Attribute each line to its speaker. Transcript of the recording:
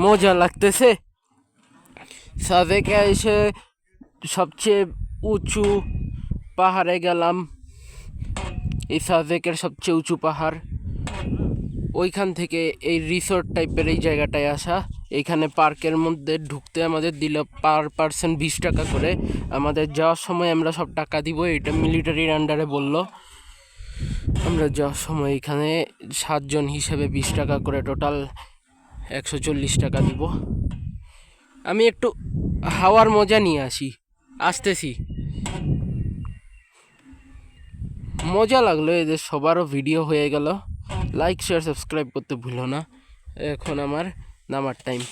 Speaker 1: মজা লাগতেছে। সাদেকে এসে সবচেয়ে উঁচু পাহাড়ে গেলাম। এই সাদেকের সবচেয়ে উঁচু পাহাড়, ওইখান থেকে এই রিসোর্ট টাইপের এই জায়গাটায় আসা। এইখানে পার্কের মধ্যে ঢুকতে আমাদের দিল পার পার্সন 20 টাকা করে। আমাদের যাওয়ার সময় আমরা সব টাকা দিব, এটা মিলিটারির আন্ডারে বলল। আমরা যাওয়ার সময় এখানে 7 জন হিসেবে 20 টাকা করে, টোটাল 140 টাকা দিব। আমি একটু হাওয়ার মজা নিয়ে আসতেছি। মজা লাগলো, এদের সবারও ভিডিও হয়ে গেল। লাইক শেয়ার সাবস্ক্রাইব করতে ভুলো না। এখন আমার নামার টাইম।